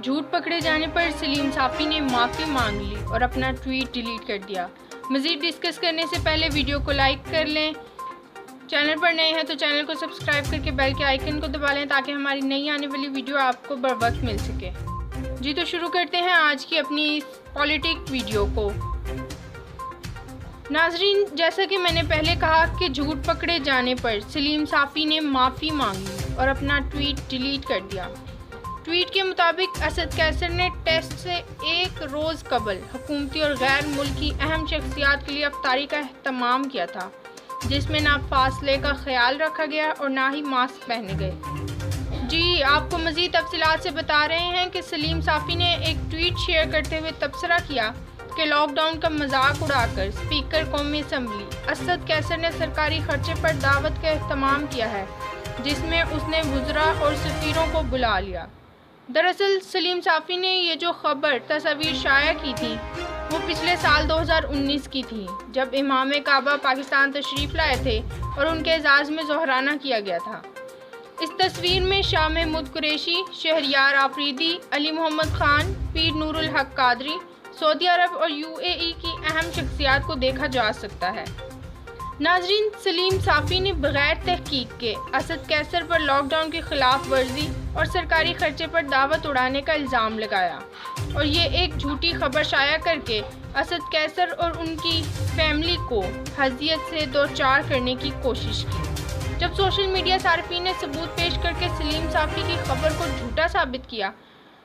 جھوٹ پکڑے جانے پر سلیم صافی نے معافی مانگ لی اور اپنا ٹویٹ ڈیلیٹ کر دیا۔ مزید ڈسکس کرنے سے پہلے ویڈیو کو لائک کر لیں، چینل پر نئے ہیں تو چینل کو سبسکرائب کر کے بیل کے آئیکن کو دبا لیں تاکہ ہماری نئی آنے والی ویڈیو آپ کو بر وقت مل سکے۔ جی تو شروع کرتے ہیں آج کی اپنی پولیٹک ویڈیو کو۔ ناظرین، جیسا کہ میں نے پہلے کہا کہ جھوٹ پکڑے جانے پر سلیم صافی نے معافی مانگی اور اپنا ٹویٹ ڈیلیٹ کر دیا۔ ٹویٹ کے مطابق اسد قیصر نے ٹیسٹ سے ایک روز قبل حکومتی اور غیر ملکی اہم شخصیات کے لیے افطاری کا اہتمام کیا تھا، جس میں نہ فاصلے کا خیال رکھا گیا اور نہ ہی ماسک پہنے گئے۔ جی، آپ کو مزید تفصیلات سے بتا رہے ہیں کہ سلیم صافی نے ایک ٹویٹ شیئر کرتے ہوئے تبصرہ کیا کہ لاک ڈاؤن کا مذاق اڑا کر اسپیکر قومی اسمبلی اسد قیصر نے سرکاری خرچے پر دعوت کا اہتمام کیا ہے، جس میں اس نے وزراء اور سفیروں کو بلا لیا۔ دراصل سلیم صافی نے یہ جو تصاویر شائع کی تھی وہ پچھلے سال 2019 کی تھی، جب امام کعبہ پاکستان تشریف لائے تھے اور ان کے اعزاز میں ظہرانہ کیا گیا تھا۔ اس تصویر میں شاہ محمود قریشی، شہریار آفریدی، علی محمد خان، پیر نور الحق قادری، سعودی عرب اور UAE کی اہم شخصیات کو دیکھا جا سکتا ہے۔ ناظرین، سلیم صافی نے بغیر تحقیق کے اسد قیصر پر لاک ڈاؤن کی خلاف ورزی اور سرکاری خرچے پر دعوت اڑانے کا الزام لگایا اور یہ ایک جھوٹی خبر شائع کر کے اسد قیصر اور ان کی فیملی کو حیثیت سے دوچار کرنے کی کوشش کی۔ جب سوشل میڈیا صارفین نے ثبوت پیش کر کے سلیم صافی کی خبر کو جھوٹا ثابت کیا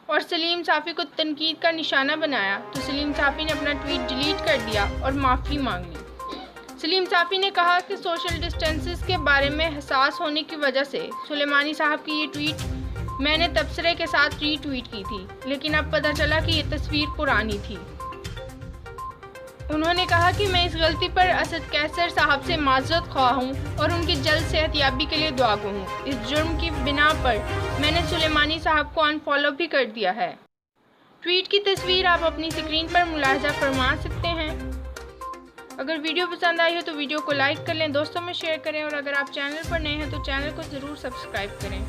اور سلیم صافی کو تنقید کا نشانہ بنایا تو سلیم صافی نے اپنا ٹویٹ ڈیلیٹ کر دیا اور معافی مانگ لی۔ سلیم صافی نے کہا کہ سوشل ڈسٹینسز کے بارے میں حساس ہونے کی وجہ سے سلیمانی صاحب کی یہ ٹویٹ میں نے تبصرے کے ساتھ ری ٹویٹ کی تھی، لیکن اب پتہ چلا کہ یہ تصویر پرانی تھی۔ انہوں نے کہا کہ میں اس غلطی پر اسد قیصر صاحب سے معذرت خواہ ہوں اور ان کی جلد صحت یابی کے لیے دعا گو ہوں۔ اس جرم کی بنا پر میں نے سلیمانی صاحب کو انفالو بھی کر دیا ہے۔ ٹویٹ کی تصویر آپ اپنی اسکرین پر ملاحظہ فرما سکتے ہیں۔ اگر ویڈیو پسند آئی ہو تو ویڈیو کو لائک کر لیں، دوستوں میں شیئر کریں اور اگر آپ چینل پر نئے ہیں تو چینل کو ضرور سبسکرائب کریں۔